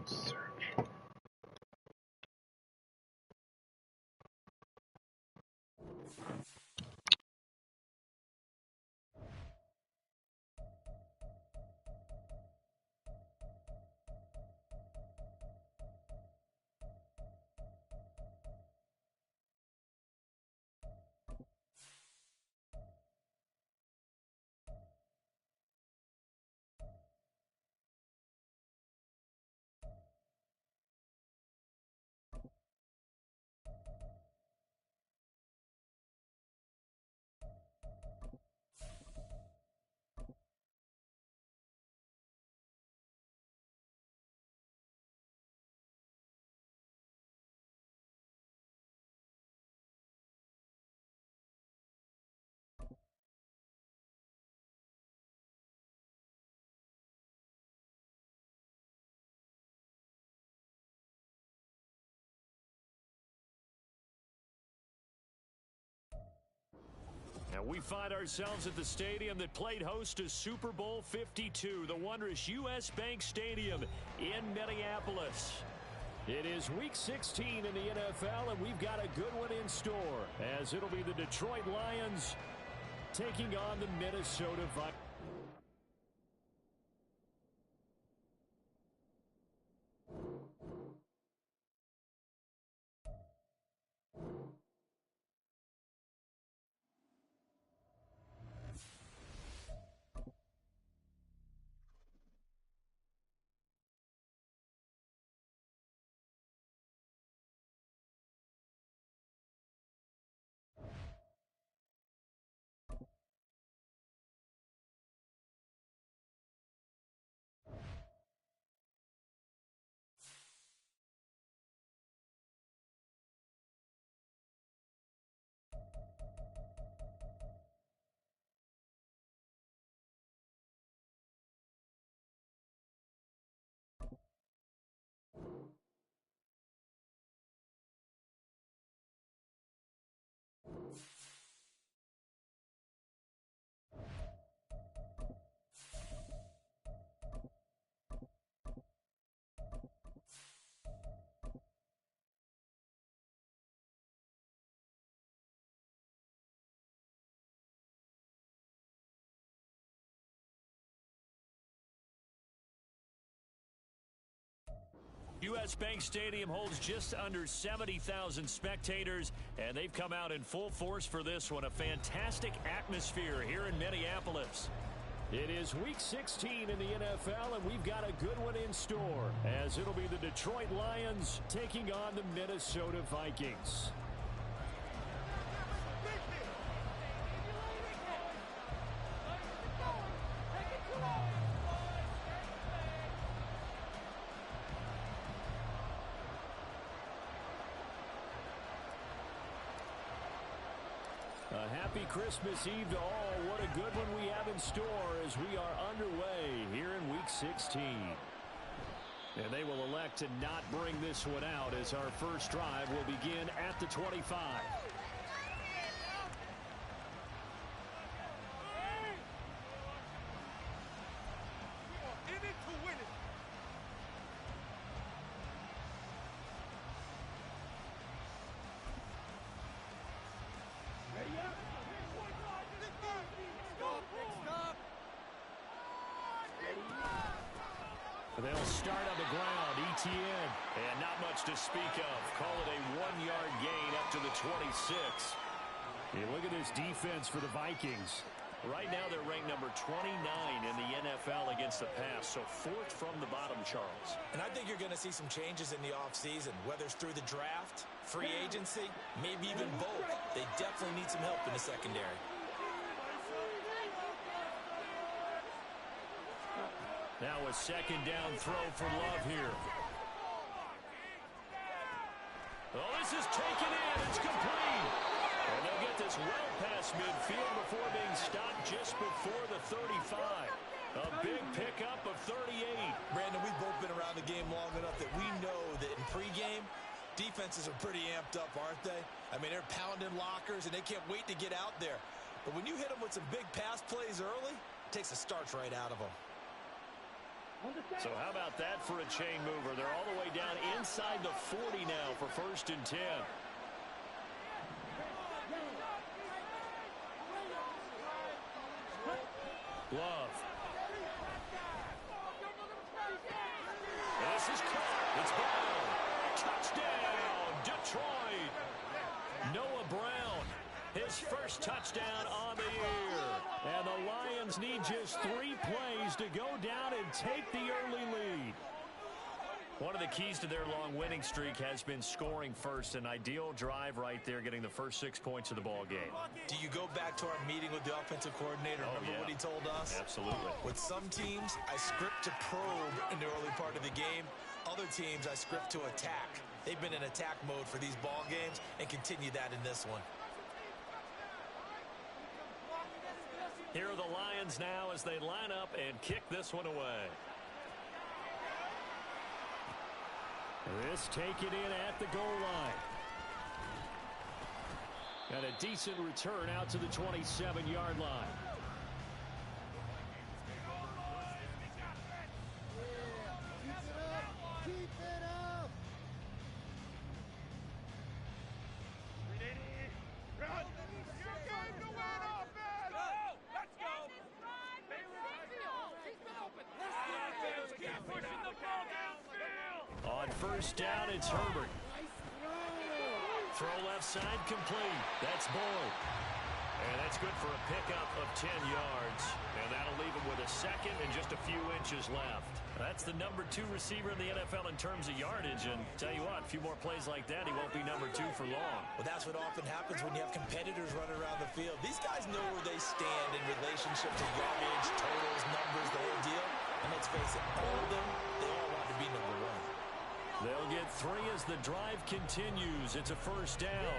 Search. And we find ourselves at the stadium that played host to Super Bowl 52, the wondrous U.S. Bank Stadium in Minneapolis. It is Week 16 in the NFL, and we've got a good one in store, as it'll be the Detroit Lions taking on the Minnesota Vikings. U.S. Bank Stadium holds just under 70,000 spectators, and they've come out in full force for this one. A fantastic atmosphere here in Minneapolis. It is Week 16 in the NFL, and we've got a good one in store, as it'll be the Detroit Lions taking on the Minnesota Vikings. A happy Christmas Eve to all. What a good one we have in store as we are underway here in Week 16. And they will elect to not bring this one out as our first drive will begin at the 25. They'll start on the ground. ETN. And not much to speak of. Call it a 1-yard gain up to the 26. Hey, look at this defense for the Vikings. Right now they're ranked number 29 in the NFL against the pass. So fourth from the bottom, Charles. And I think you're going to see some changes in the offseason, whether it's through the draft, free agency, maybe even both. They definitely need some help in the secondary. Now a second down throw for Love here. Oh, this is taken in. It's complete. And they'll get this well past midfield before being stopped just before the 35. A big pickup of 38. Brandon, we've both been around the game long enough that we know that in pregame, defenses are pretty amped up, aren't they? I mean, they're pounding lockers, and they can't wait to get out there. But when you hit them with some big pass plays early, it takes the starch right out of them. So how about that for a chain mover? They're all the way down inside the 40 now for 1st and 10. Love. This is caught. It's Brown. Touchdown, Detroit. Noah Brown, his first touchdown on the year. And the Lions need just 3 plays to go down and take the early lead. One of the keys to their long winning streak has been scoring first. An ideal drive right there, getting the first 6 points of the ball game. Do you go back to our meeting with the offensive coordinator? Remember what he told us? Absolutely. With some teams, I script to probe in the early part of the game. Other teams, I script to attack. They've been in attack mode for these ball games and continue that in this one. Here are the Lions now as they line up and kick this one away. This taken in at the goal line. And a decent return out to the 27-yard line. On 1st down, it's Herbert. Throw left side complete. That's Boyd. And that's good for a pickup of 10 yards. And that'll leave him with a second and just a few inches left. That's the number 2 receiver in the NFL in terms of yardage. And tell you what, a few more plays like that, he won't be number 2 for long. Well, that's what often happens when you have competitors running around the field. These guys know where they stand in relationship to yardage, totals, numbers, the whole deal. And let's face it, all of them, they all want to be number 1. They'll get 3 as the drive continues. It's a 1st down.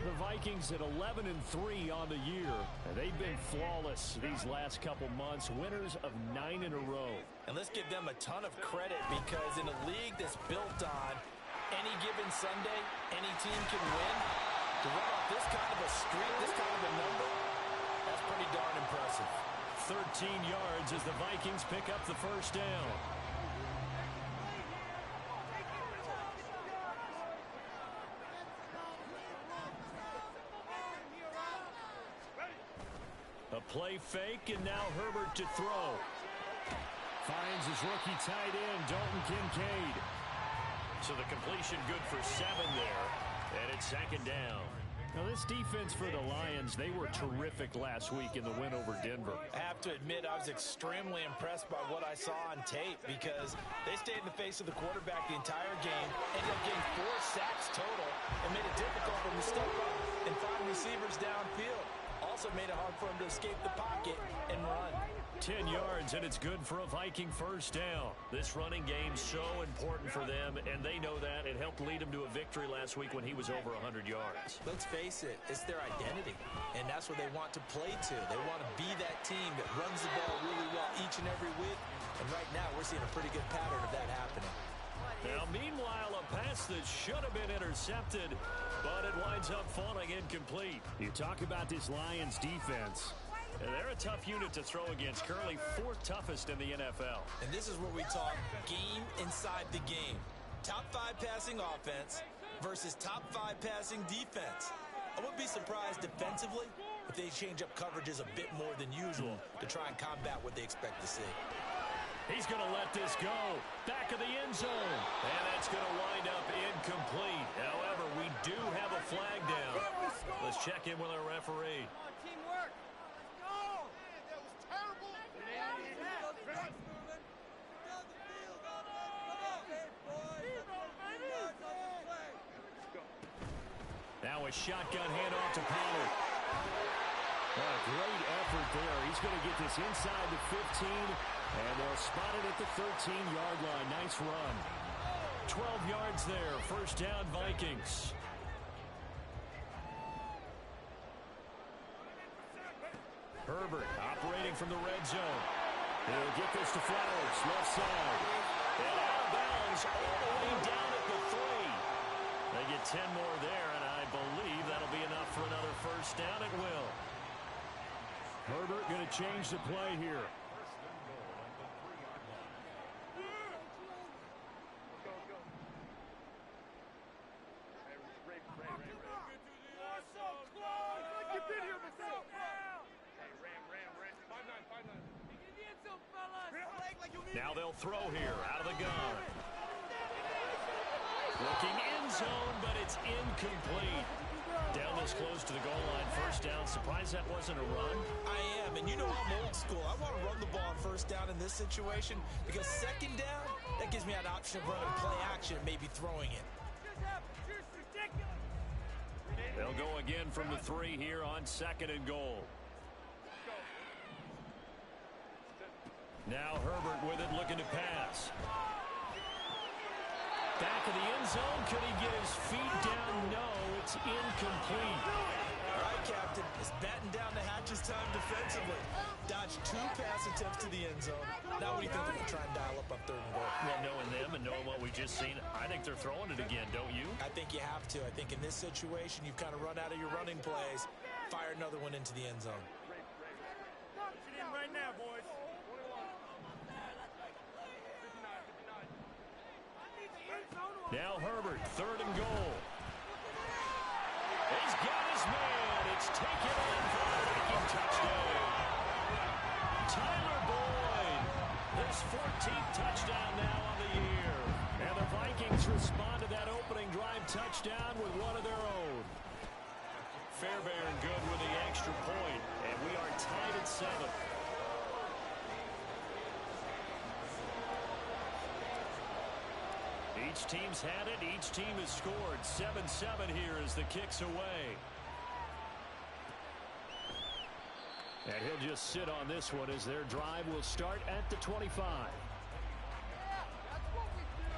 The Vikings at 11-3 on the year. And they've been flawless these last couple months. Winners of 9 in a row. And let's give them a ton of credit because in a league that's built on any given Sunday, any team can win. To run off this kind of a streak, this kind of a number, that's pretty darn impressive. 13 yards as the Vikings pick up the 1st down. A play fake, and now Herbert to throw. Finds his rookie tight end, Dalton Kincaid. So the completion good for 7 there, and it's 2nd down. Now this defense for the Lions, they were terrific last week in the win over Denver. I have to admit, I was extremely impressed by what I saw on tape because they stayed in the face of the quarterback the entire game, ended up getting 4 sacks total, and made it difficult for him to step up and find receivers downfield. Also made it hard for him to escape the pocket and run. 10 yards, and it's good for a Viking 1st down. This running game's so important for them, and they know that. It helped lead them to a victory last week when he was over 100 yards. Let's face it, it's their identity, and that's what they want to play to. They want to be that team that runs the ball really well each and every week, and right now we're seeing a pretty good pattern of that happening. Now, meanwhile, a pass that should have been intercepted, but it winds up falling incomplete. You talk about this Lions defense. They're a tough unit to throw against, currently 4th toughest in the NFL. And this is where we talk game inside the game. Top 5 passing offense versus top 5 passing defense. I wouldn't be surprised defensively if they change up coverages a bit more than usual to try and combat what they expect to see. He's going to let this go. Back of the end zone. And that's going to wind up incomplete. However, we do have a flag down. Let's check in with our referee. Teamwork. Let's go. That was terrible. Now a shotgun handoff to Pollard. A great effort there. He's going to get this inside the 15, and they'll spot it at the 13-yard line. Nice run. 12 yards there. 1st down, Vikings. Herbert operating from the red zone. He'll get this to Flowers, left side. And out of bounds all the way down at the 3. They get 10 more there, and I believe that'll be enough for another 1st down. It will. Herbert going to change the play here. Now they'll throw here out of the gun. Looking end zone, but it's incomplete. Down this close to the goal line, first down. Surprised that wasn't a run? I am, and you know I'm old school. I want to run the ball on first down in this situation because second down, that gives me an option of running play action, maybe throwing it. They'll go again from the 3 here on 2nd and goal. Now Herbert with it, looking to pass. Back of the end zone. Could he get his feet down? No, it's incomplete. All right, Captain. It's batten down the hatches time defensively. Dodged 2 pass attempts to the end zone. Now what do you think they're going to try and dial up on 3rd and goal? Well, knowing them and knowing what we just seen, I think they're throwing it again, don't you? I think you have to. I think in this situation, you've kind of run out of your running plays. Fire another one into the end zone. Get in right now, boys. Now Herbert, 3rd and goal. He's got his man. It's taken in for a Viking touchdown. Tyler Boyd, his 14th touchdown now on the year. And the Vikings respond to that opening drive touchdown with one of their own. Fairbairn good with the extra point, and we are tied at 7. Each team's had it. Each team has scored. 7-7 here as the kick's away. And he'll just sit on this one as their drive will start at the 25. That's what we do.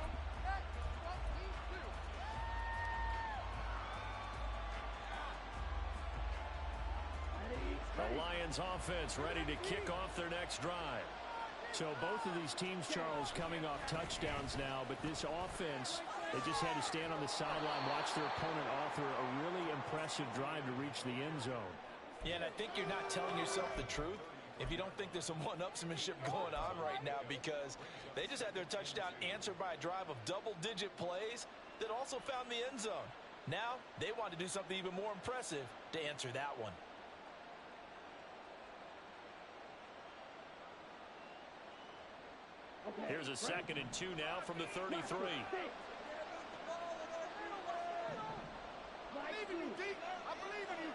That's what we do. The Lions offense ready to kick off their next drive. So both of these teams, Charles, coming off touchdowns now, but this offense, they just had to stand on the sideline, watch their opponent offer a really impressive drive to reach the end zone. Yeah, and I think you're not telling yourself the truth if you don't think there's some one-upsmanship going on right now, because they just had their touchdown answered by a drive of double-digit plays that also found the end zone. Now they want to do something even more impressive to answer that one. Here's a 2nd and 2 now from the 33. I believe in you, Deke. I believe in you.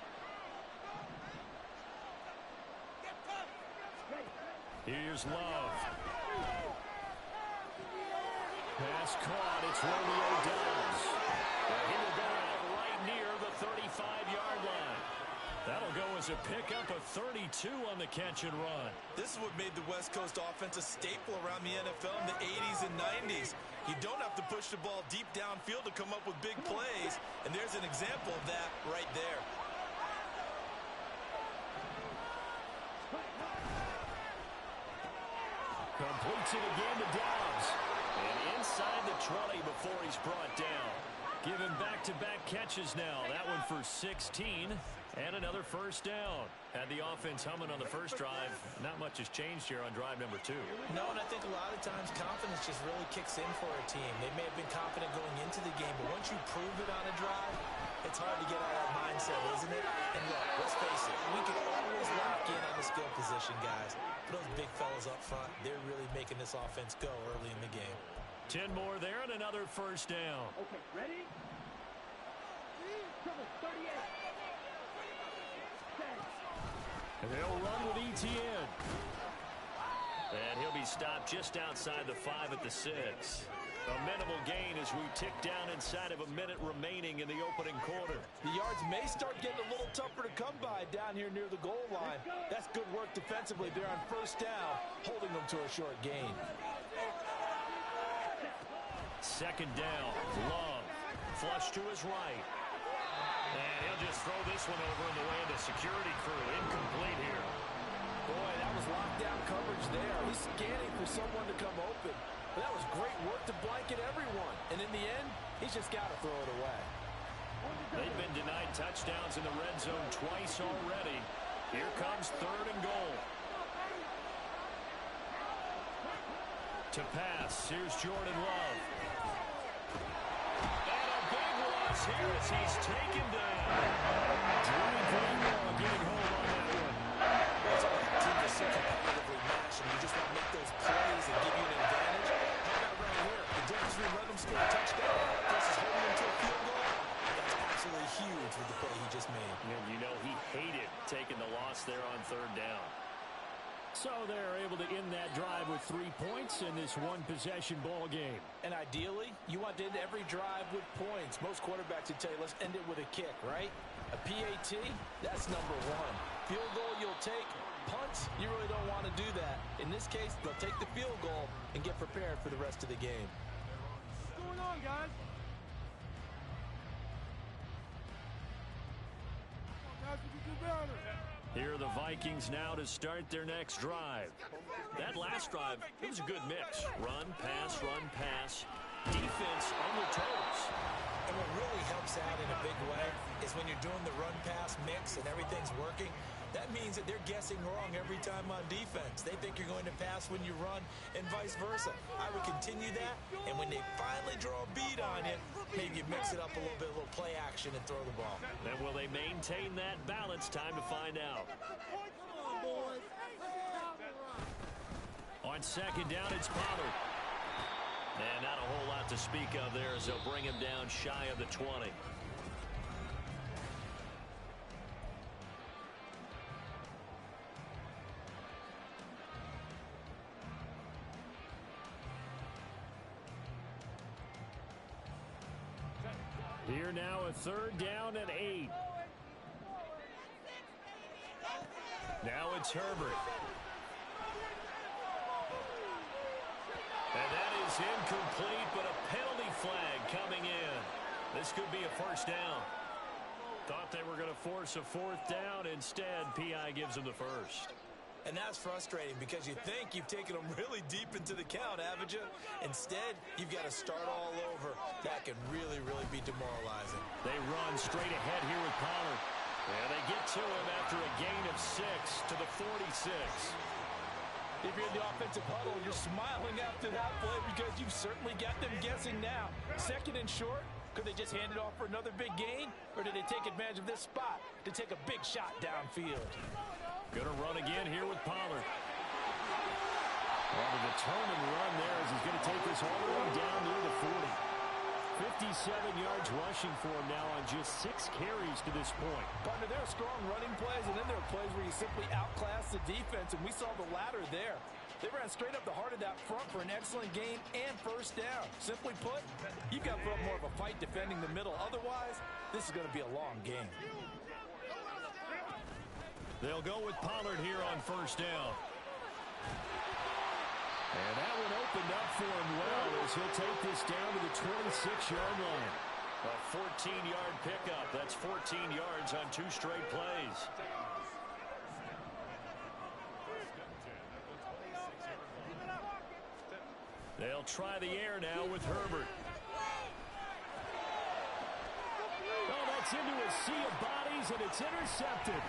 Get tough. Here's Love. Pass caught. It's Romeo Doubs. And he will go out right near the 35-yard line. That'll go as a pickup of 32 on the catch and run. This is what made the West Coast offense a staple around the NFL in the 80s and 90s. You don't have to push the ball deep downfield to come up with big plays, and there's an example of that right there. Completes it again to Doubs. And inside the 20 before he's brought down. Given back-to-back catches now. That one for 16. And another first down. Had the offense humming on the first drive. Not much has changed here on drive number 2. No, and I think a lot of times confidence just really kicks in for a team. They may have been confident going into the game, but once you prove it on a drive, it's hard to get out of that mindset, isn't it? And look, let's face it, we can always lock in on the skill position, guys. But those big fellas up front, they're really making this offense go early in the game. 10 more there and another first down. Okay, ready? Trouble 38. They'll run with Etienne. And he'll be stopped just outside the 5 at the 6. A minimal gain as we tick down inside of a minute remaining in the opening quarter. The yards may start getting a little tougher to come by down here near the goal line. That's good work defensively there on first down, holding them to a short gain. 2nd down. Love. Flush to his right. And he'll just throw this one over in the way of the security crew. Incomplete here. Boy, that was lockdown coverage there. He's scanning for someone to come open. But that was great work to blanket everyone. And in the end, he's just got to throw it away. They've been denied touchdowns in the red zone twice already. Here comes 3rd and goal. To pass, here's Jordan Love. And a big loss here as he's taken down. Drew Greenlaw getting home on that one. That's all that team is so competitively matched, and you just want to make those plays and loss there on third down. So they're able to end that drive with 3 points in this one-possession ball game. And ideally, you want to end every drive with points. Most quarterbacks would tell you, let's end it with a kick, right? A PAT, that's number one. Field goal, you'll take. Punts, you really don't want to do that. In this case, they'll take the field goal and get prepared for the rest of the game. What's going on, guys? Guys, we can do better. Here are the Vikings now to start their next drive. That last drive, it was a good mix. Run, pass, defense on their toes. And what really helps out in a big way is when you're doing the run-pass mix and everything's working, that means that they're guessing wrong every time on defense. They think you're going to pass when you run and vice versa. I would continue that, and when they finally draw a beat on you, maybe you mix it up a little bit, a little play action and throw the ball. And will they maintain that balance? Time to find out. On second down, it's Pollard. And not a whole lot to speak of there as they'll bring him down shy of the 20. Here now a third down and 8. Now it's Herbert. And that is incomplete, but a penalty flag coming in. This could be a first down. Thought they were going to force a fourth down. Instead, P.I. gives them the first. And that's frustrating because you think you've taken them really deep into the count, haven't you? Instead, you've got to start all over. That can really, really be demoralizing. They run straight ahead here with Pollard. And they get to him after a gain of 6 to the 46. If you're in the offensive huddle, you're smiling after that play because you've certainly got them guessing now. Second and short, could they just hand it off for another big gain? Or did they take advantage of this spot to take a big shot downfield? Going to run again here with Pollard. Well, the determined run there as he's going to take this all the way down near the 40. 57 yards rushing for him now on just 6 carries to this point. Partner, there are strong running plays, and then there are plays where you simply outclass the defense, and we saw the latter there. They ran straight up the heart of that front for an excellent gain and first down. Simply put, you've got to put up more of a fight defending the middle. Otherwise, this is going to be a long game. They'll go with Pollard here on first down. And that one opened up for him well as he'll take this down to the 26-yard line. A 14-yard pickup. That's 14 yards on 2 straight plays. They'll try the air now with Herbert. Oh, that's into a sea of bodies, and it's intercepted.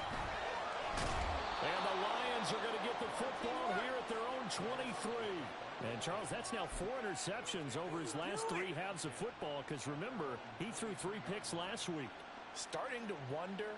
And the Lions are going to get the football here at their own 23. And, Charles, that's now 4 interceptions over his last 3 halves of football because, remember, he threw 3 picks last week. Starting to wonder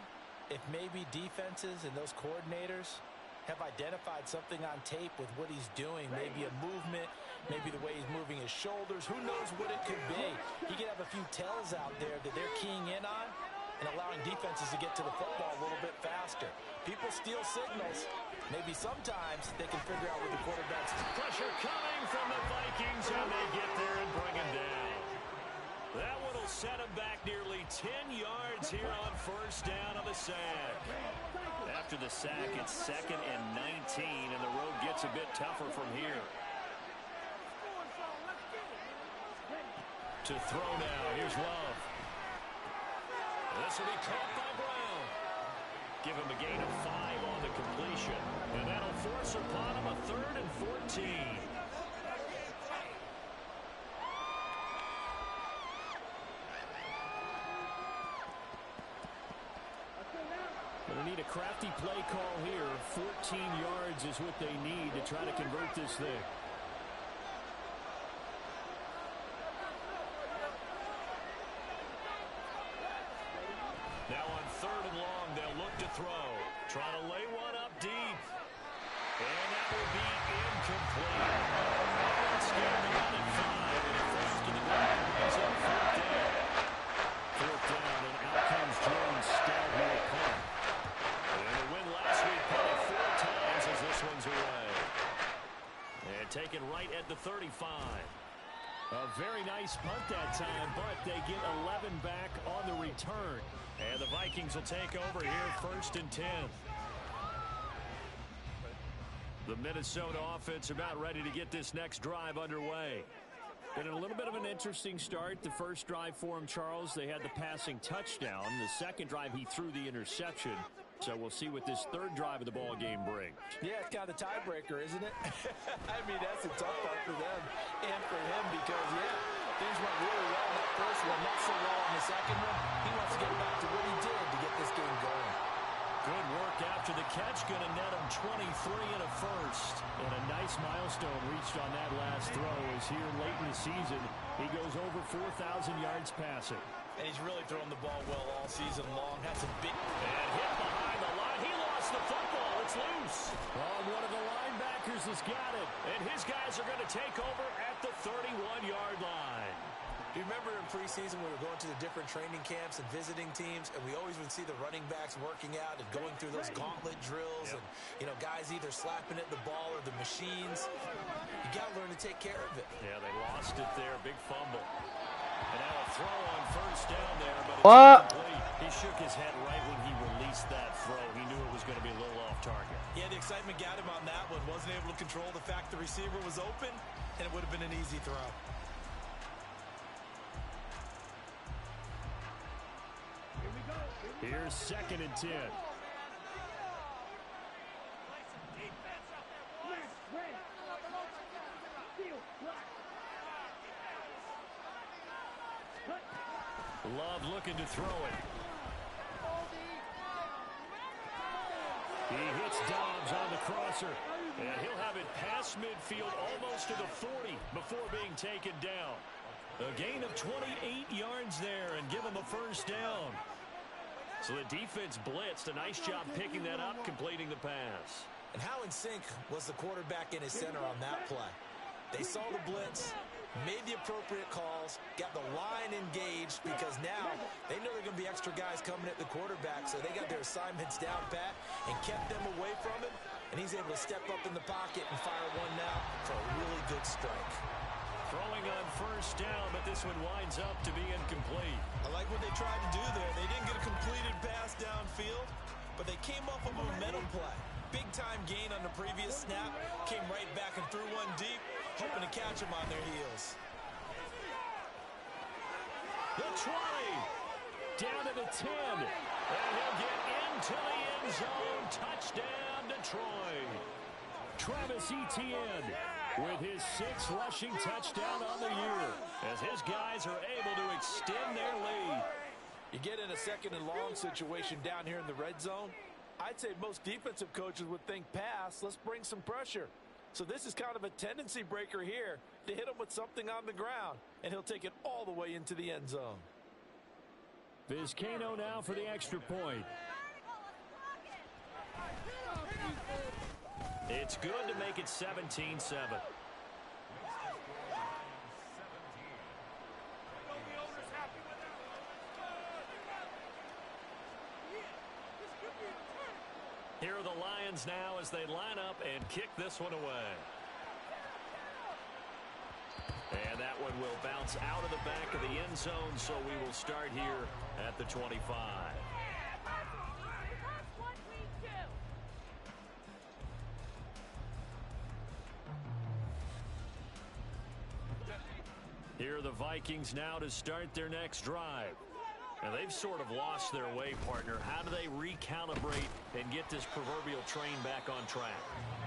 if maybe defenses and those coordinators have identified something on tape with what he's doing. Maybe a movement, maybe the way he's moving his shoulders. Who knows what it could be? He could have a few tells out there that they're keying in on and allowing defenses to get to the football a little bit faster. People steal signals. Maybe sometimes they can figure out what the quarterback's... Pressure coming from the Vikings, and they get there and bring him down. That one will set him back nearly 10 yards here on first down on the sack. After the sack, it's 2nd and 19, and the road gets a bit tougher from here. To throw now, here's Love. This will be caught by Brown. Give him a gain of 5 on the completion. And that'll force upon him a 3rd and 14. They need a crafty play call here. 14 yards is what they need to try to convert this thing. Now on 3rd and long, they'll look to throw. Try to lay one up deep. And that will be incomplete. Let's get him on at 5. And a first to the ground. He's on 4th down. 4th down, and out comes Jordan Stout here at punt. And the win last week taken right at the 35. A very nice punt that time, but they get 11 back on the return. And the Vikings will take over here, 1st and 10. The Minnesota offense about ready to get this next drive underway. Been a little bit of an interesting start. The first drive for him, Charles, they had the passing touchdown. The second drive, he threw the interception. So we'll see what this third drive of the ball game brings. Yeah, it's kind of a tiebreaker, isn't it? I mean, that's a tough part for them and for him because, yeah, things went really well in that first one, not so well in the second one. He wants to get back to what he did to get this game going. Good work after the catch. Going to net him 23 and a first. And a nice milestone reached on that last throw as here late in the season, he goes over 4,000 yards passing. And he's really thrown the ball well all season long. Had some big... And hit behind the line. He lost the football. It's loose. Oh, one of the linebackers has got it. And his guys are going to take over at the 31-yard line. Do you remember in preseason we were going to the different training camps and visiting teams, and we always would see the running backs working out and going through those gauntlet drills and, you know, guys either slapping at the ball or the machines. You got to learn to take care of it. Yeah, they lost it there. Big fumble. And now a throw on first down there, but it's incomplete. He shook his head right when he released that throw. He knew it was going to be a little off target. Yeah, the excitement got him on that one. Wasn't able to control the fact the receiver was open, and it would have been an easy throw. Here's 2nd and 10. Love looking to throw it. He hits Dobbs on the crosser. And he'll have it past midfield almost to the 40 before being taken down. A gain of 28 yards there and give him a first down. So the defense blitzed. A nice job picking that up, completing the pass. And how in sync was the quarterback in his center on that play? They saw the blitz, made the appropriate calls, got the line engaged because now they know there are going to be extra guys coming at the quarterback, so they got their assignments down pat and kept them away from him, and he's able to step up in the pocket and fire one now for a really good strike. Throwing on first down, but this one winds up to be incomplete. I like what they tried to do there. They didn't get a completed pass downfield, but they came off a momentum play. Big-time gain on the previous snap, came right back and threw one deep, hoping to catch them on their heels. The 20, down to the 10, and he'll get into the end zone. Touchdown, Detroit. Travis Etienne with his 6th rushing touchdown on the year as his guys are able to extend their lead. You get in a 2nd and long situation down here in the red zone. I'd say most defensive coaches would think pass, let's bring some pressure. So this is kind of a tendency breaker here to hit him with something on the ground, and he'll take it all the way into the end zone. Vizcaino now for the extra point. It's good to make it 17-7. Here are the Lions now as they line up and kick this one away. And that one will bounce out of the back of the end zone, so we will start here at the 25. Here are the Vikings now to start their next drive. And they've sort of lost their way, partner. How do they recalibrate and get this proverbial train back on track?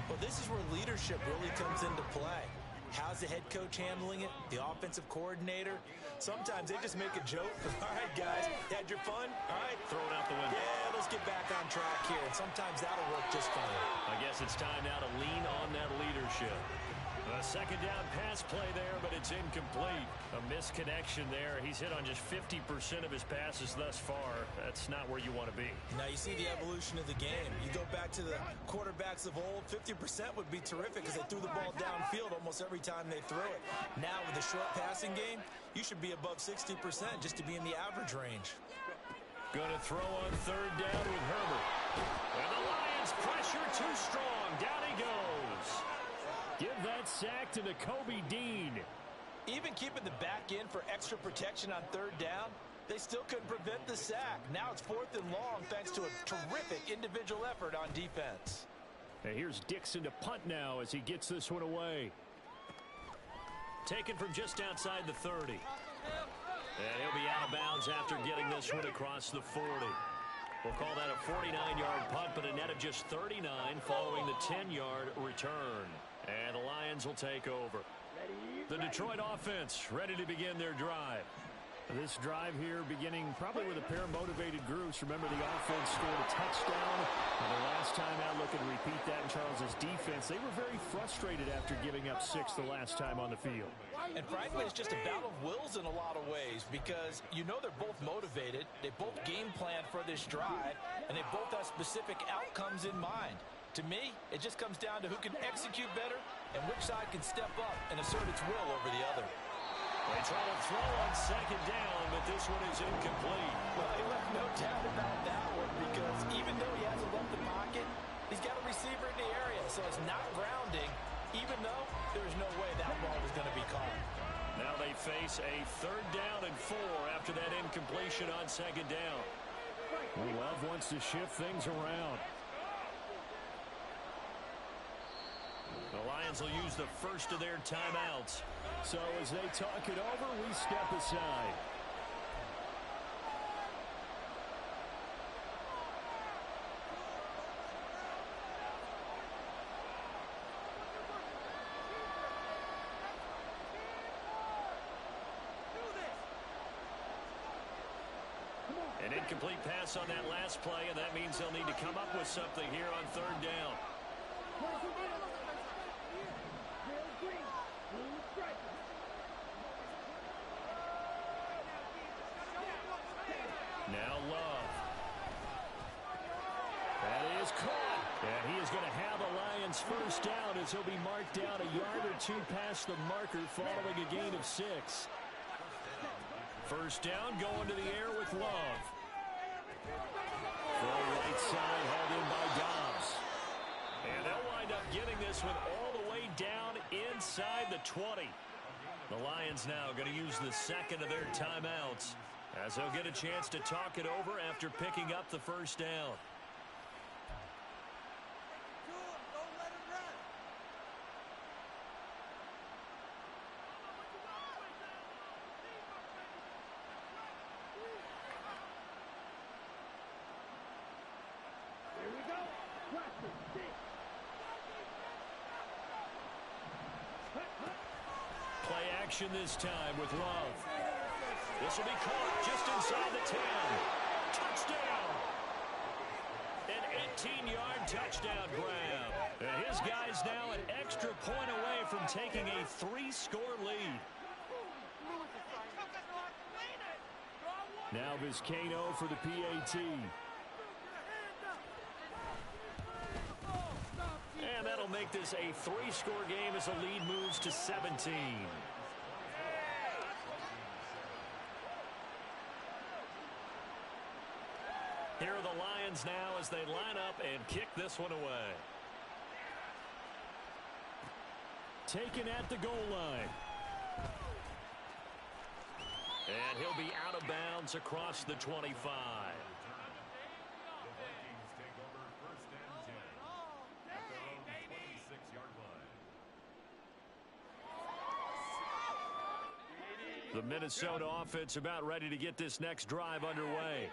Well, this is where leadership really comes into play. How's the head coach handling it? The offensive coordinator? Sometimes they just make a joke. All right, guys, had your fun? All right. Throw it out the window. Yeah, let's get back on track here. And sometimes that'll work just fine. I guess it's time now to lean on that leadership. A 2nd down pass play there, but it's incomplete. A misconnection there. He's hit on just 50% of his passes thus far. That's not where you want to be. Now you see the evolution of the game. You go back to the quarterbacks of old, 50% would be terrific because they threw the ball downfield almost every time they threw it. Now with the short passing game, you should be above 60% just to be in the average range. Going to throw on 3rd down with Herbert. And the Lions pressure too strong. Down he goes. Give that sack to Kobe Dean. Even keeping the back end for extra protection on third down, they still couldn't prevent the sack. Now it's 4th and long thanks to a terrific individual effort on defense. And here's Dixon to punt now as he gets this one away. Taken from just outside the 30. And he'll be out of bounds after getting this one across the 40. We'll call that a 49-yard punt, but a net of just 39 following the 10-yard return. And the Lions will take over. The Detroit offense ready to begin their drive. This drive here beginning probably with a pair of motivated groups. Remember, the offense scored a touchdown. And the last time out, looking to repeat that in Charles's defense. They were very frustrated after giving up 6 the last time on the field. And frankly, it's just a battle of wills in a lot of ways because you know they're both motivated. They both game planned for this drive, and they both have specific outcomes in mind. To me, it just comes down to who can execute better and which side can step up and assert its will over the other. They try to throw on second down, but this one is incomplete. Well, he left no doubt about that one because even though he hasn't left the pocket, he's got a receiver in the area, so it's not grounding, even though there's no way that ball was going to be caught. Now they face a 3rd down and 4 after that incompletion on second down. Well, Love wants to shift things around. The Lions will use the first of their timeouts. So as they talk it over, we step aside. An incomplete pass on that last play, and that means they'll need to come up with something here on 3rd down. Now Love. That is caught. And he is going to have a Lions first down as he'll be marked down a yard or 2 past the marker following a gain of 6. First down going to the air with Love. Full right side hauled in by Dobbs. And they'll wind up getting this one all the way down inside the 20. The Lions now going to use the second of their timeouts as they'll get a chance to talk it over after picking up the first down. Play action this time with Love. This will be caught just inside the 10. Touchdown! An 18-yard touchdown grab. And his guy's now an extra point away from taking a 3-score lead. Now Vizcaino for the PAT. And that'll make this a 3-score game as the lead moves to 17. Here are the Lions now as they line up and kick this one away. Taken at the goal line. And he'll be out of bounds across the 25. The Minnesota offense about ready to get this next drive underway.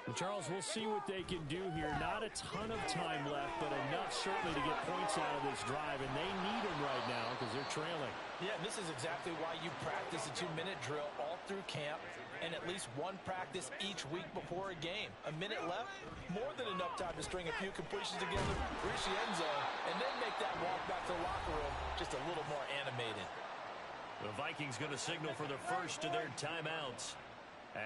And Charles, we'll see what they can do here. Not a ton of time left, but enough certainly to get points out of this drive, and they need them right now because they're trailing. Yeah, and this is exactly why you practice a 2-minute drill all through camp and at least one practice each week before a game. A minute left, more than enough time to string a few completions together, reach the end zone, and then make that walk back to the locker room just a little more animated. The Vikings going to signal for the first of their timeouts,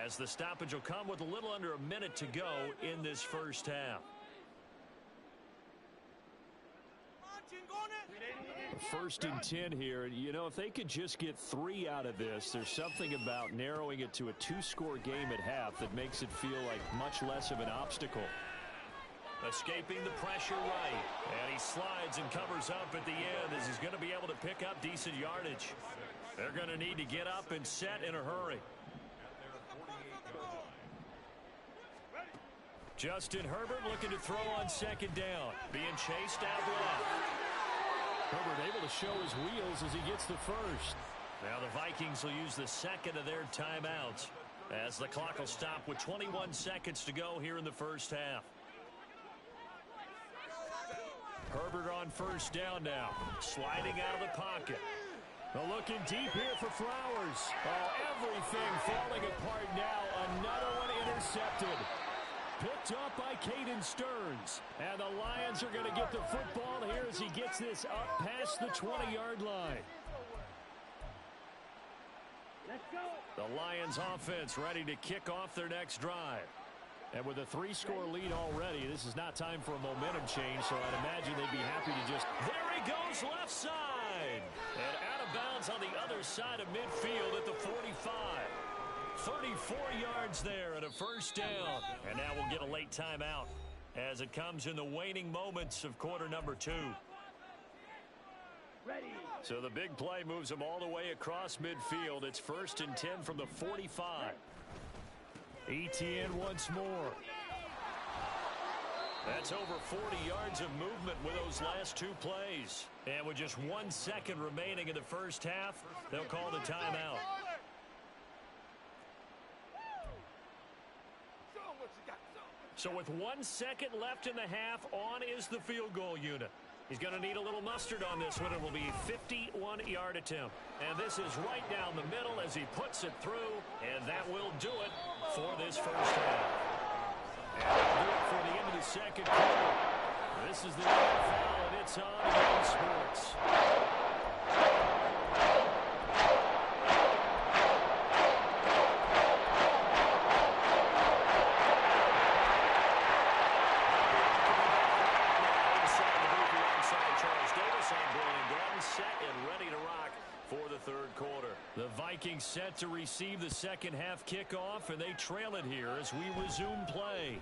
as the stoppage will come with a little under a minute to go in this first half. First and 10 here. You know, if they could just get 3 out of this, there's something about narrowing it to a 2-score game at half that makes it feel like much less of an obstacle. Escaping the pressure right. And he slides and covers up at the end as he's going to be able to pick up decent yardage. They're going to need to get up and set in a hurry. Justin Herbert looking to throw on second down. Being chased out left. Herbert able to show his wheels as he gets the first. Now the Vikings will use the second of their timeouts as the clock will stop with 21 seconds to go here in the first half. Herbert on first down now. Sliding out of the pocket. Looking deep here for Flowers. Oh, everything falling apart now. Another one intercepted. Picked up by Caden Stearns. And the Lions are going to get the football here as he gets this up past the 20-yard line. Let's go. The Lions offense ready to kick off their next drive. And with a 3-score lead already, this is not time for a momentum change, so I'd imagine they'd be happy to just... There he goes, left side. And out of bounds on the other side of midfield at the 45. 34 yards there and a first down. And now we'll get a late timeout as it comes in the waning moments of quarter number 2. Ready. So the big play moves them all the way across midfield. It's 1st and 10 from the 45. ETN once more. That's over 40 yards of movement with those last 2 plays. And with just 1 second remaining in the first half, they'll call the timeout. So with 1 second left in the half, on is the field goal unit. He's going to need a little mustard on this one. It will be a 51-yard attempt. And this is right down the middle as he puts it through. And that will do it for this first half. And that'll do it for the end of the second quarter. This is the NFL, and it's on in sports. The Vikings set to receive the second half kickoff, and they trail it here as we resume play.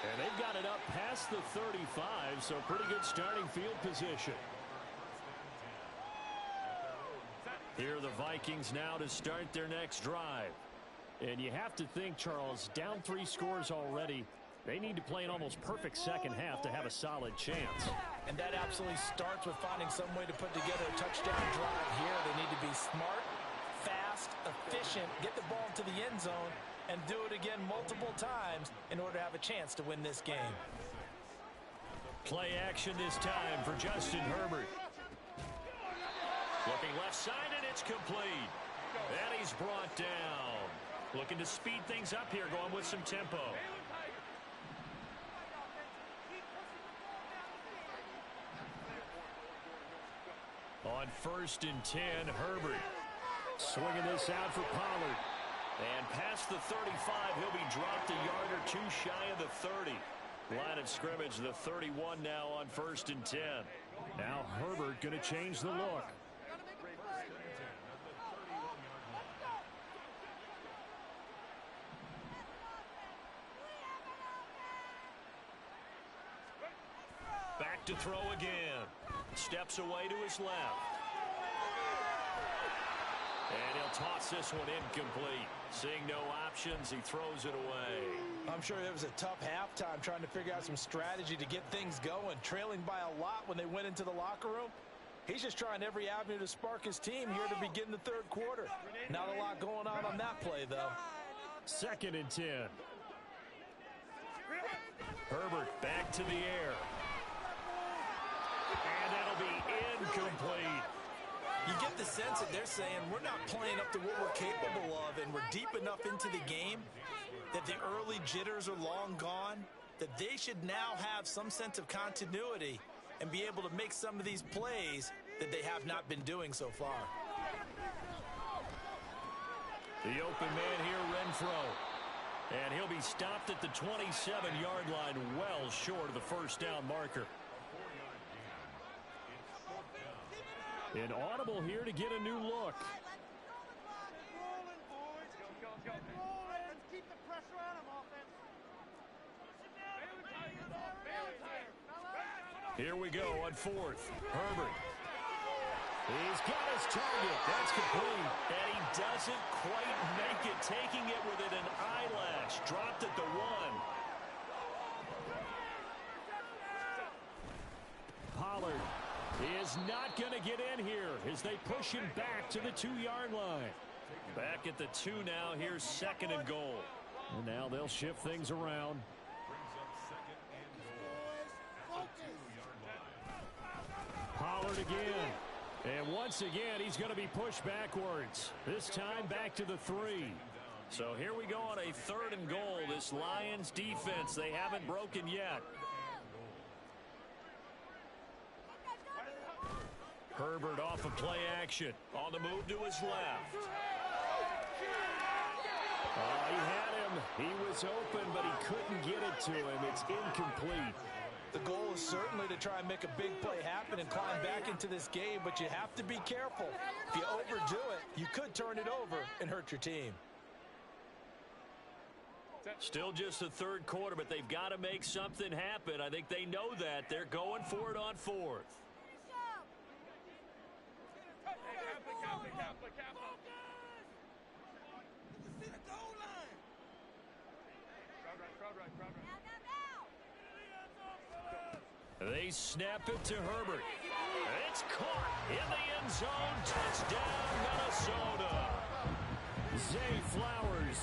And they've got it up past the 35, so pretty good starting field position. Here are the Vikings now to start their next drive. And you have to think, Charles, down 3 scores already. They need to play an almost perfect second half to have a solid chance. And that absolutely starts with finding some way to put together a touchdown drive here. They need to be smart, fast, efficient, get the ball to the end zone, and do it again multiple times in order to have a chance to win this game. Play action this time for Justin Herbert. Looking left side, and it's complete. And he's brought down. Looking to speed things up here, going with some tempo. On 1st and 10, Herbert swinging this out for Pollard. And past the 35, he'll be dropped a yard or 2 shy of the 30. Line of scrimmage, the 31 now on 1st and 10. Now Herbert going to change the look. Back to throw again. Steps away to his left. And he'll toss this one incomplete. Seeing no options, he throws it away. I'm sure it was a tough halftime trying to figure out some strategy to get things going. Trailing by a lot when they went into the locker room. He's just trying every avenue to spark his team here to begin the 3rd quarter. Not a lot going on that play, though. 2nd and 10. Herbert back to the air. And that'll be incomplete. You get the sense that they're saying we're not playing up to what we're capable of, and we're deep enough into the game that the early jitters are long gone, that they should now have some sense of continuity and be able to make some of these plays that they have not been doing so far. The open man here, Renfro. And he'll be stopped at the 27-yard line, well short of the first down marker. An audible here to get a new look. Let's keep the pressure on him, offense. Here we go on fourth. Herbert. He's got his target. That's complete. And he doesn't quite make it, taking it within an eyelash. Dropped at the 1. Pollard is not going to get in here as they push him back to the 2-yard line. Back at the 2 now. Here's 2nd and goal. And now they'll shift things around. Pollard again. And once again, he's going to be pushed backwards. This time back to the 3. So here we go on a 3rd and goal. This Lions defense, they haven't broken yet. Herbert off of play action. On the move to his left. He had him. He was open, but he couldn't get it to him. It's incomplete. The goal is certainly to try and make a big play happen and climb back into this game, but you have to be careful. If you overdo it, you could turn it over and hurt your team. Still just the 3rd quarter, but they've got to make something happen. I think they know that. They're going for it on 4th. They snap it to Herbert. It's caught in the end zone. Touchdown, Minnesota. Zay Flowers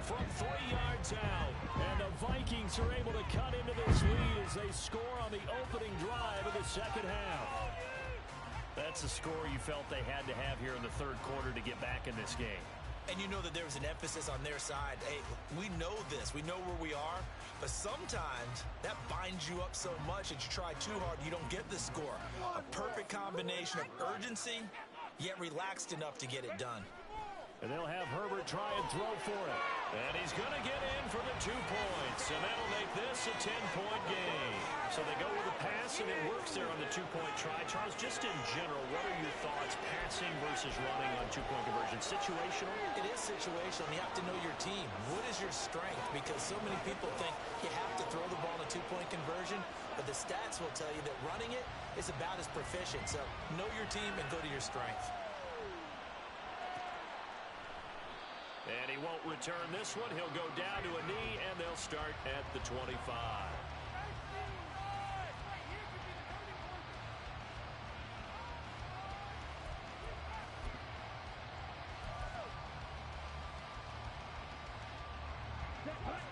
from 3 yards out. And the Vikings are able to cut into this lead as they score on the opening drive of the 2nd half. That's a score you felt they had to have here in the 3rd quarter to get back in this game. And you know that there was an emphasis on their side. Hey, we know this. We know where we are. But sometimes that binds you up so much that you try too hard, you don't get the score. A perfect combination of urgency, yet relaxed enough to get it done. And they'll have Herbert try and throw for it. And he's going to get in for the 2 points. And that'll make this a 10-point game. So they go with a pass, and it works there on the 2-point try. Charles, just in general, what are your thoughts, passing versus running on 2-point conversion? Situational? It is situational. You have to know your team. What is your strength? Because so many people think you have to throw the ball in a 2-point conversion, but the stats will tell you that running it is about as proficient. So know your team and go to your strength. And he won't return this one. He'll go down to a knee, and they'll start at the 25.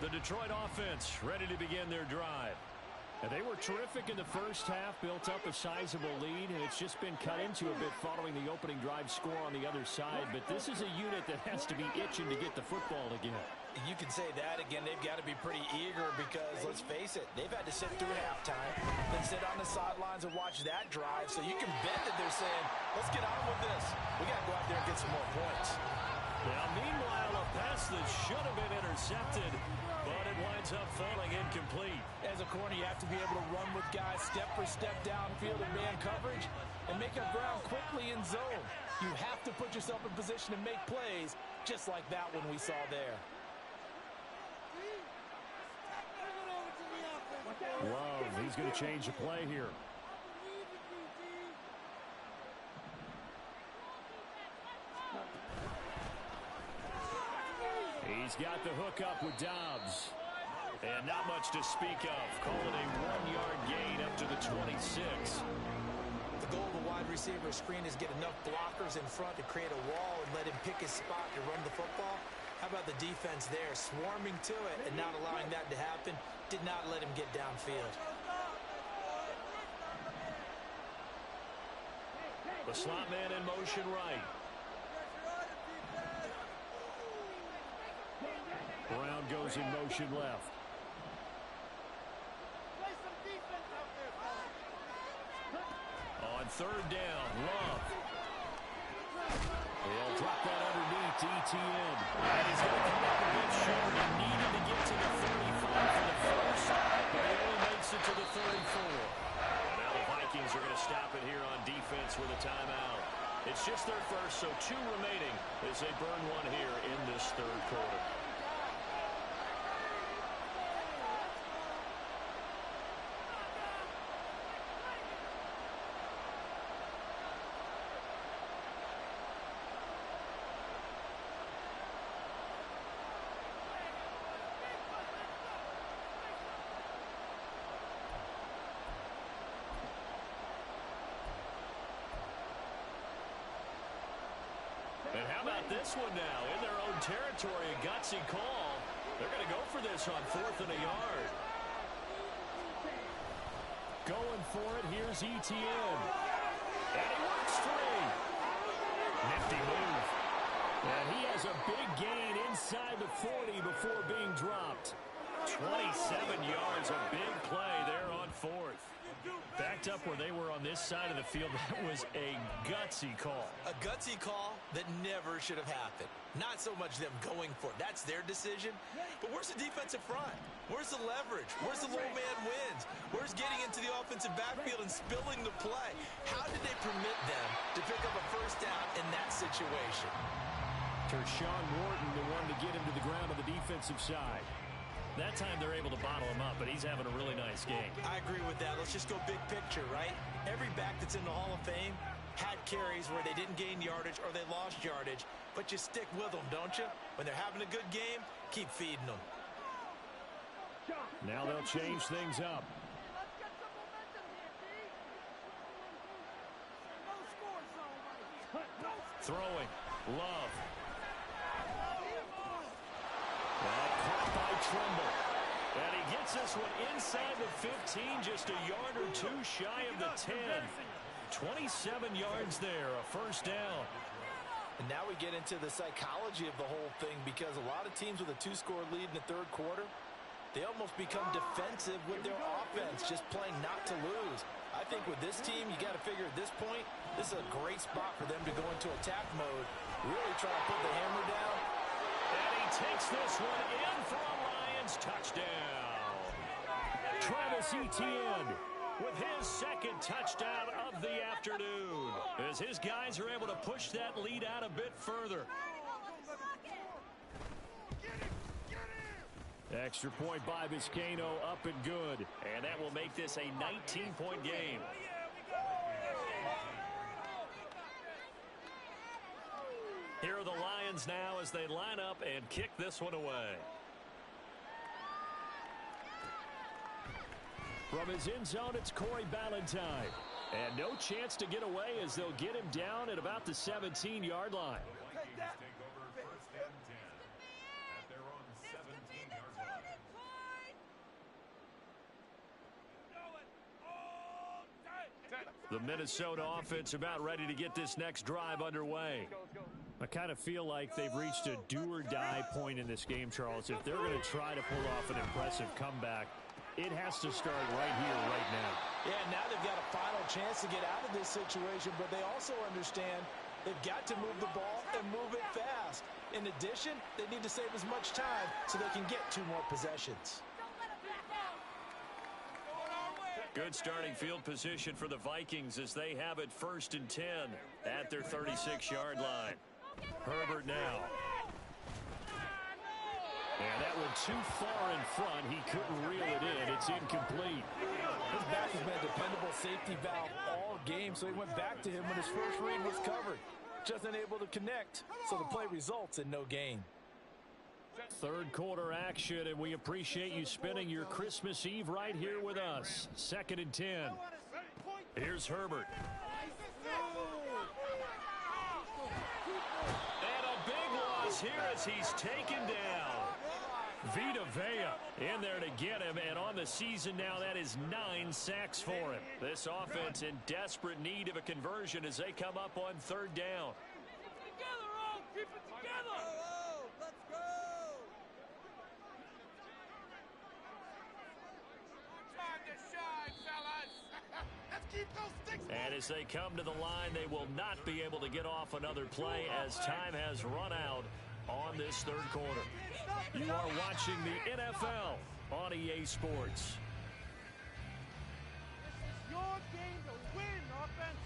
The Detroit offense ready to begin their drive. And they were terrific in the first half, built up a sizable lead, and it's just been cut into a bit following the opening drive score on the other side. But this is a unit that has to be itching to get the football again. You can say that again. They've got to be pretty eager because, let's face it, they've had to sit through halftime, then sit on the sidelines and watch that drive. So you can bet that they're saying, let's get on with this. We got to go out there and get some more points. Now, meanwhile, a pass that should have been intercepted, but it winds up falling incomplete. As a corner, you have to be able to run with guys step for step downfield in man coverage and make up ground quickly in zone. You have to put yourself in position to make plays just like that one we saw there. Love, he's going to change the play here. He's got the hook up with Dobbs. And not much to speak of. Call it a 1-yard gain up to the 26. The goal of the wide receiver screen is get enough blockers in front to create a wall and let him pick his spot to run the football. How about the defense there, swarming to it and not allowing that to happen? Did not let him get downfield. The slot man in motion right. Brown goes in motion left. On 3rd down, Love. He'll drop that underneath to ETN. And he's going to come up a bit short. He needed to get to the 35 for the first, but he only makes it to the 34. And now the Vikings are going to stop it here on defense with a timeout. It's just their first, so 2 remaining as they burn one here in this 3rd quarter. this one now in their own territory. A gutsy call. They're going to go for this on 4th and a yard. Going for it. Here's Etienne. And he works free. Nifty move. And he has a big gain inside the 40 before being dropped. 27 yards, a big play there on 4th. Backed up where they were on this side of the field. That was a gutsy call. A gutsy call that never should have happened. Not so much them going for it. That's their decision. But where's the defensive front? Where's the leverage? Where's the low man wins? Where's getting into the offensive backfield and spilling the play? How did they permit them to pick up a first down in that situation? Tershawn Wharton, the one to get him to the ground on the defensive side. That time they're able to bottle him up, but he's having a really nice game. I agree with that. Let's just go big picture, right? Every back that's in the Hall of Fame had carries where they didn't gain yardage or they lost yardage, but you stick with them, don't you? When they're having a good game, keep feeding them. Now they'll change things up. Let's get some momentum here, D. No score zone right here. Throwing. Love. Trumble. And he gets this one inside the 15, just a yard or two shy of the 10. 27 yards there, a first down. And now we get into the psychology of the whole thing, because a lot of teams with a 2-score lead in the third quarter, they almost become defensive with their offense, just playing not to lose. I think with this team, you got to figure at this point, this is a great spot for them to go into attack mode, really try to put the hammer down. And he takes this one in for a Lions touchdown. Travis Etienne with his second touchdown of the afternoon, as his guys are able to push that lead out a bit further. Extra point by Vizcaino, up and good. And that will make this a 19-point game. Here are the Lions now as they line up and kick this one away. From his end zone, it's Corey Ballantyne. And no chance to get away as they'll get him down at about the 17-yard line. The Minnesota offense about ready to get this next drive underway. I kind of feel like they've reached a do-or-die point in this game, Charles. If they're going to try to pull off an impressive comeback, it has to start right here, right now. Yeah, now they've got a final chance to get out of this situation, but they also understand they've got to move the ball and move it fast. In addition, they need to save as much time so they can get 2 more possessions. Good starting field position for the Vikings as they have it 1st and 10 at their 36-yard line. Herbert now. And that one too far in front. He couldn't reel it in. It's incomplete. His back has been a dependable safety valve all game, so he went back to him when his first read was covered. Just unable to connect, so the play results in no gain. Third quarter action, and we appreciate you spending your Christmas Eve right here with us. 2nd and 10. Here's Herbert. And a big loss here as he's taken down. Vita Vea in there to get him, and on the season now, that is 9 sacks for him. This offense in desperate need of a conversion as they come up on 3rd down. Keep it together, all. Keep it together. Let's go. Time to shine, fellas. Let's keep those sticks. And as they come to the line, they will not be able to get off another play as time has run out on this 3rd quarter. You are watching the NFL on EA Sports. This is your game to win, offense.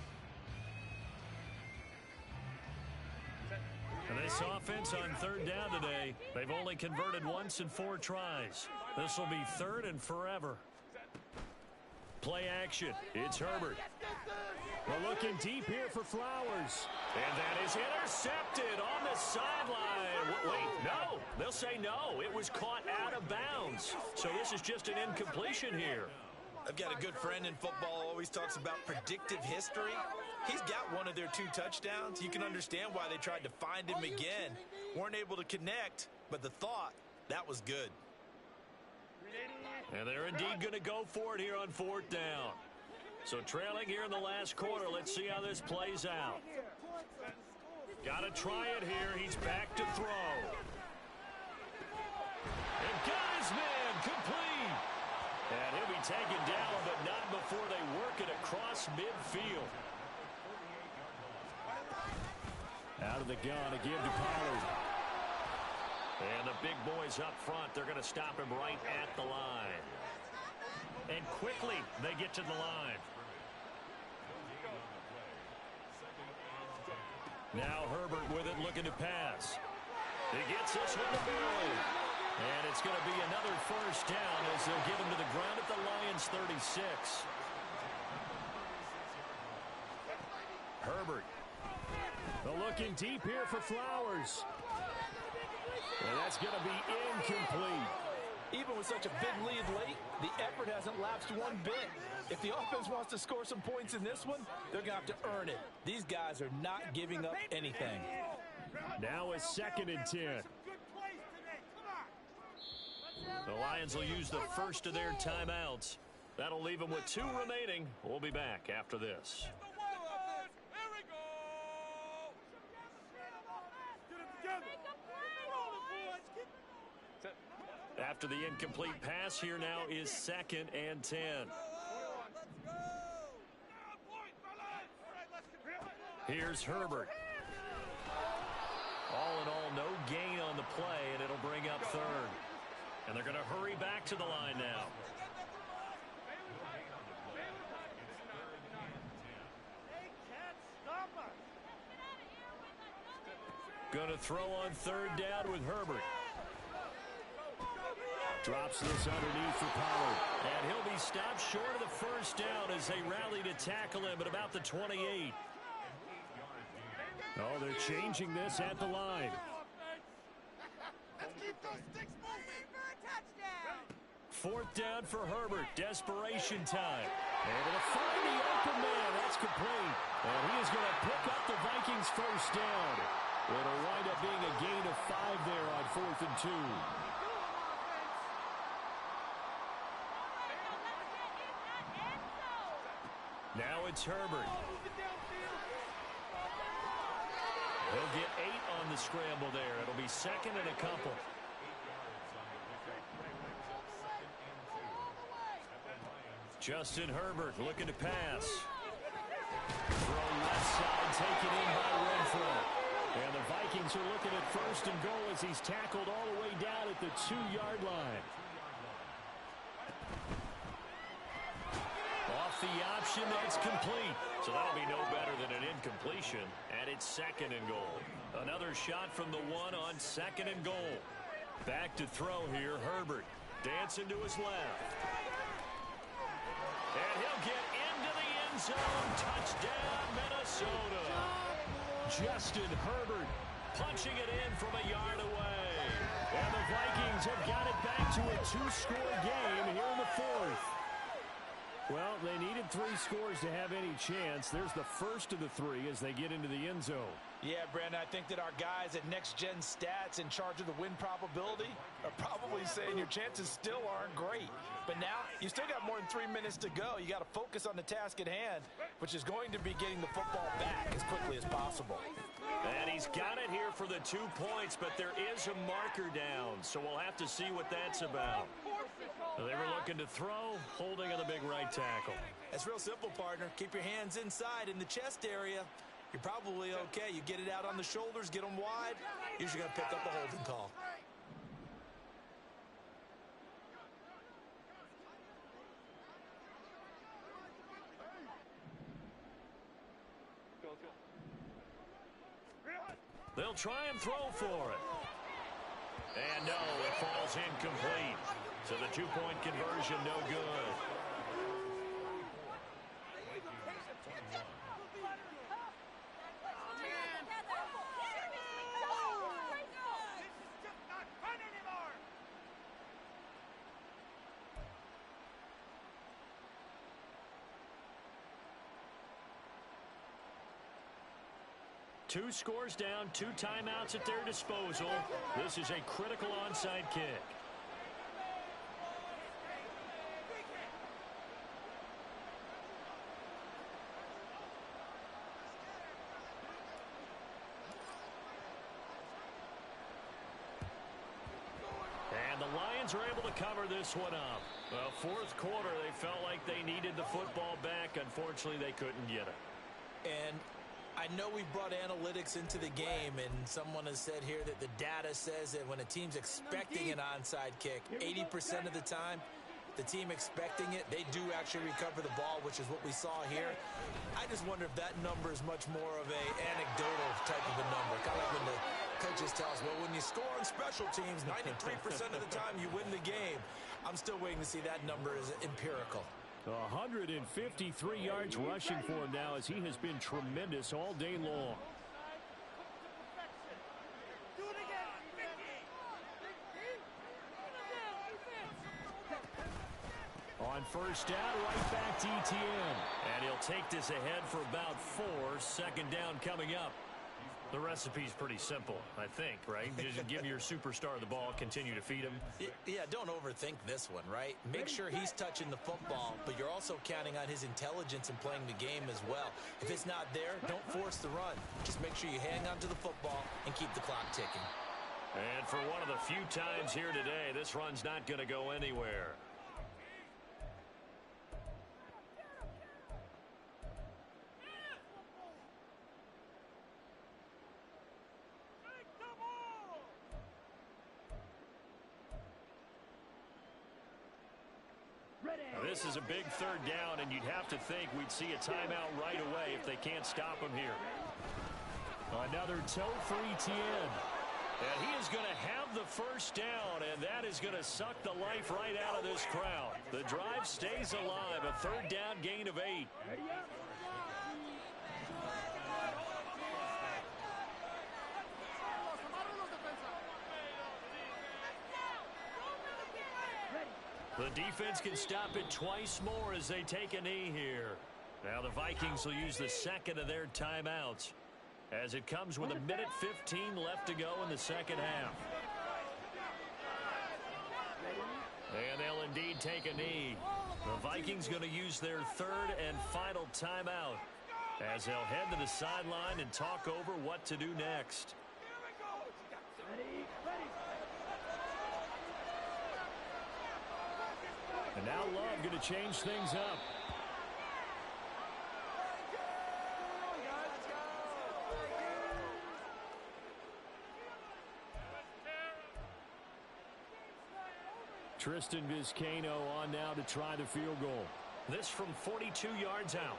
And this offense on 3rd down today, they've only converted once in 4 tries. This will be 3rd and forever. Play action. It's Herbert. We're looking deep here for Flowers. And that is intercepted on the sideline. Wait, no. They'll say no. It was caught out of bounds. So this is just an incompletion here. I've got a good friend in football who always talks about predictive history. He's got one of their 2 touchdowns. You can understand why they tried to find him again. Weren't able to connect, but the thought, that was good. And they're indeed going to go for it here on 4th down. So trailing here in the last quarter, let's see how this plays out. Got to try it here. He's back to throw. And got his man complete. And he'll be taken down, but not before they work it across midfield. Out of the gun, a give to Pollard. And the big boys up front, they're going to stop him right at the line. And quickly, they get to the line. Now Herbert with it, looking to pass. He gets this one to Bailey. And it's going to be another first down as they'll get him to the ground at the Lions' 36. Herbert. They're looking deep here for Flowers. And that's going to be incomplete. Even with such a big lead late, the effort hasn't lapsed one bit. If the offense wants to score some points in this one, they're going to have to earn it. These guys are not giving up anything. Now a 2nd and 10. The Lions will use the first of their timeouts. That'll leave them with 2 remaining. We'll be back after this. After the incomplete pass, here now is 2nd and 10. Here's Herbert. All in all, no gain on the play, and it'll bring up 3rd. And they're going to hurry back to the line now. Going to throw on 3rd down with Herbert. Drops this underneath for Pollard. And he'll be stopped short of the first down as they rally to tackle him at about the 28. Oh, they're changing this at the line. Let's keep those sticks moving for a touchdown. 4th down for Herbert. Desperation time. Able to find the open man. That's complete. And he is going to pick up the Vikings' first down. It'll wind up being a gain of 5 there on 4th and 2. Now it's Herbert. He'll get 8 on the scramble there. It'll be 2nd and a couple. Justin Herbert looking to pass. Throw left side, taken in by Renfro. And the Vikings are looking at 1st and goal as he's tackled all the way down at the 2-yard line. Off the option, that's complete. So that'll be no better than an incompletion. And it's 2nd and goal. Another shot from the 1 on 2nd and goal. Back to throw here, Herbert. Dancing to his left. And he'll get into the end zone. Touchdown, Minnesota. Justin Herbert punching it in from a yard away. And the Vikings have got it back to a 2-score game here in the 4th. Well, they needed 3 scores to have any chance. There's the first of the 3 as they get into the end zone. Yeah, Brandon, I think that our guys at Next Gen Stats in charge of the win probability are probably saying your chances still aren't great. But now, you still got more than 3 minutes to go. You got to focus on the task at hand, which is going to be getting the football back as quickly as possible. And he's got it here for the 2 points, but there is a marker down, so we'll have to see what that's about. They were looking to throw, holding on the big right tackle. It's real simple, partner. Keep your hands inside in the chest area. You're probably okay. You get it out on the shoulders, get them wide. Usually going to pick up the holding call. They'll try and throw for it. And no, it falls incomplete. So the 2-point conversion, no good. 2 scores down, 2 timeouts at their disposal. This is a critical onside kick. And the Lions are able to cover this one up. Well, fourth quarter, they felt like they needed the football back. Unfortunately, they couldn't get it. And I know we brought analytics into the game, and someone has said here that the data says that when a team's expecting an onside kick, 80% of the time, the team expecting it, they do actually recover the ball, which is what we saw here. I just wonder if that number is much more of a anecdotal type of a number. Kind of like when the coaches tell us, well, when you score on special teams, 93% of the time you win the game. I'm still waiting to see that number is empirical. 153 yards rushing for him now, as he has been tremendous all day long. On first down, right back to Etienne. And he'll take this ahead for about 4. Second down coming up. The recipe's pretty simple, I think, right? Just give your superstar the ball, continue to feed him. Yeah, don't overthink this one, right? Make sure he's touching the football, but you're also counting on his intelligence in playing the game as well. If it's not there, don't force the run. Just make sure you hang on to the football and keep the clock ticking. And for one of the few times here today, this run's not going to go anywhere. This is a big third down, and you'd have to think we'd see a timeout right away if they can't stop him here. Another toe for Etienne. And he is going to have the first down, and that is going to suck the life right out of this crowd. The drive stays alive, a third down gain of 8. The defense can stop it twice more as they take a knee here. Now the Vikings will use the second of their timeouts as it comes with 1:15 left to go in the second half. And they'll indeed take a knee. The Vikings going to use their third and final timeout as they'll head to the sideline and talk over what to do next. And now Love going to change things up. Tristan Vizcaino on now to try the field goal. This from 42 yards out.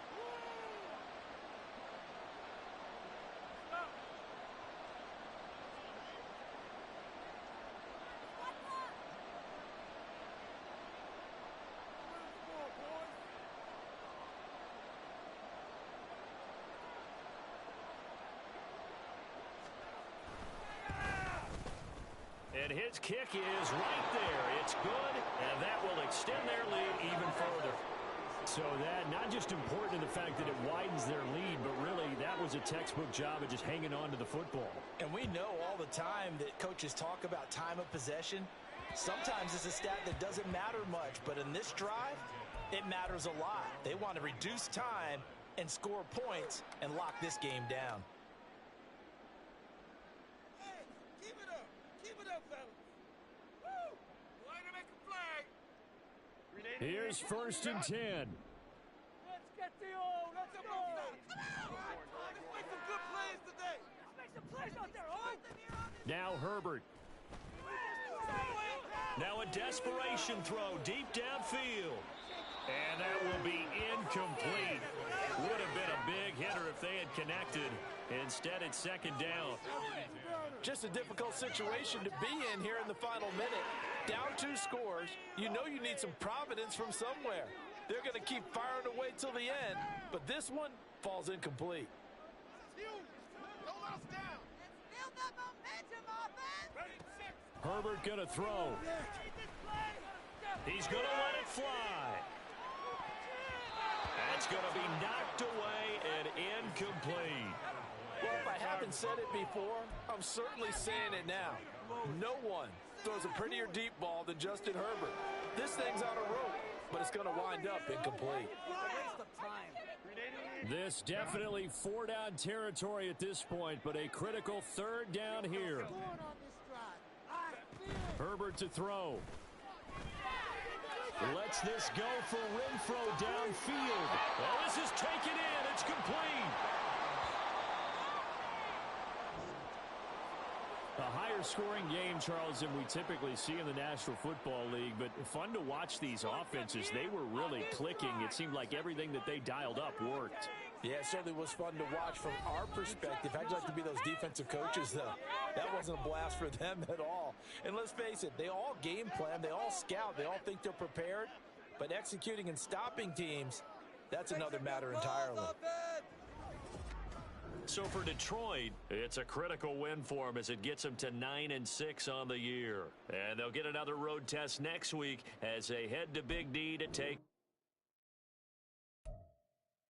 And his kick is right there. It's good, and that will extend their lead even further. So that not just important in the fact that it widens their lead, but really that was a textbook job of just hanging on to the football. And we know all the time that coaches talk about time of possession. Sometimes it's a stat that doesn't matter much, but in this drive, it matters a lot. They want to reduce time and score points and lock this game down. Here's 1st and 10. Let's get the O. Let's go. Let's make some good plays today. Let's make some plays out there, all right? Now Herbert. Now a desperation throw deep downfield. And that will be incomplete. Would have been a big hitter if they had connected. Instead, it's second down. Just a difficult situation to be in here in the final minute. Down 2 scores. You know you need some providence from somewhere. They're going to keep firing away till the end, but this one falls incomplete. Herbert going to throw. He's going to let it fly. That's going to be knocked away and incomplete. Well, if I haven't said it before, I'm certainly saying it now. No one throws a prettier deep ball than Justin Herbert. This thing's on a rope, but it's going to wind up incomplete. Waste of time. This definitely four-down territory at this point, but a critical third down here. Herbert to throw. Lets this go for Renfro downfield. Oh, this is taken in. It's complete. A higher-scoring game, Charles, than we typically see in the National Football League, but fun to watch these offenses. They were really clicking. It seemed like everything that they dialed up worked. Yeah, it certainly was fun to watch from our perspective. I'd like to be those defensive coaches, though. That wasn't a blast for them at all. And let's face it, they all game plan, they all scout, they all think they're prepared. But executing and stopping teams, that's another matter entirely. So for Detroit, it's a critical win for them as it gets them to 9-6 on the year. And they'll get another road test next week as they head to Big D to take